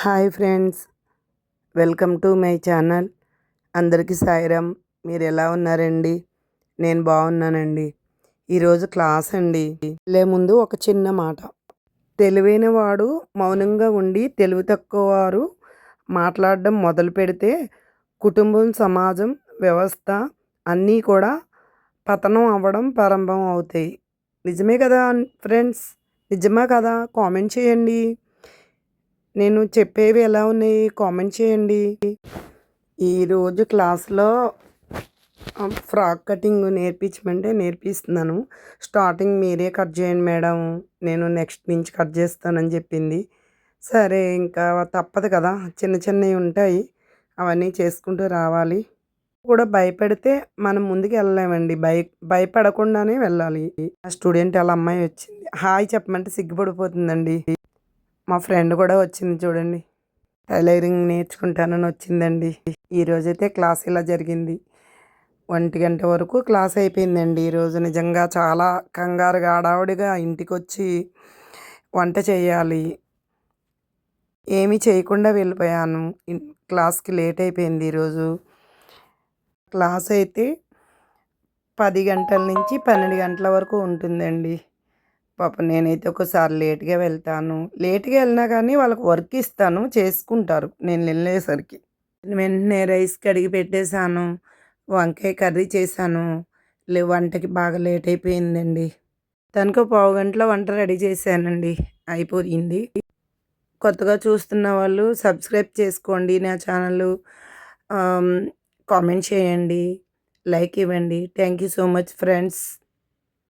Hi friends, welcome to my channel. అందరికీ సాయిరామ్. మీరు ఎలా ఉన్నారండి? నేను బాగున్నానండి. ఈరోజు క్లాస్ అండి. వెళ్ళే ముందు ఒక చిన్న మాట. తెలివైన వాడు మౌనంగా ఉండి తెలివి తక్కువ వారు మాట్లాడడం మొదలు పెడితే కుటుంబం, సమాజం, వ్యవస్థ అన్నీ కూడా పతనం అవ్వడం ప్రారంభం అవుతాయి. నిజమే కదా ఫ్రెండ్స్? నిజమా కదా? కామెంట్ చేయండి. నేను చెప్పేవి ఎలా ఉన్నాయి కామెంట్ చేయండి. ఈరోజు క్లాస్లో ఫ్రాక్ కటింగ్ నేర్పించమంటే నేర్పిస్తున్నాను. స్టార్టింగ్ మీరే కట్ చేయండి మేడం, నేను నెక్స్ట్ నుంచి కట్ చేస్తానని చెప్పింది. సరే, ఇంకా తప్పదు కదా, చిన్న చిన్నవి ఉంటాయి, అవన్నీ చేసుకుంటూ రావాలి. కూడా భయపెడితే మనం ముందుకు వెళ్ళలేమండి. భయపడకుండానే వెళ్ళాలి. ఆ స్టూడెంట్ వాళ్ళ అమ్మాయి వచ్చింది, హాయ్ చెప్పమంటే సిగ్గుపడిపోతుందండి. మా ఫ్రెండ్ కూడా వచ్చింది చూడండి, టైలరింగ్ నేర్చుకుంటానని వచ్చిందండి. ఈరోజైతే క్లాస్ ఇలా జరిగింది. 1 గంట వరకు క్లాస్ అయిపోయిందండి. ఈరోజు నిజంగా చాలా కంగారుగా హడావుడిగా ఇంటికి వచ్చి వంట చేయాలి, ఏమీ చేయకుండా వెళ్ళిపోయాను. క్లాస్కి లేట్ అయిపోయింది. ఈరోజు క్లాస్ అయితే 10 గంటల నుంచి 12 గంటల వరకు ఉంటుందండి. పాపం నేనైతే ఒకసారి లేట్గా వెళ్తాను. లేట్గా వెళ్ళినా కానీ వాళ్ళకి వర్క్ ఇస్తాను, చేసుకుంటారు నేను వెళ్ళేసరికి. వెంటనే రైస్ కడిగి పెట్టేశాను, వంకాయ కర్రీ చేశాను. వంటకి బాగా లేట్ అయిపోయిందండి. తనకు 1/2 గంటలో వంట రెడీ చేశానండి, అయిపోయింది. కొత్తగా చూస్తున్న వాళ్ళు సబ్స్క్రైబ్ చేసుకోండి నా ఛానల్, కామెంట్ చేయండి, లైక్ ఇవ్వండి. Thank you so much friends.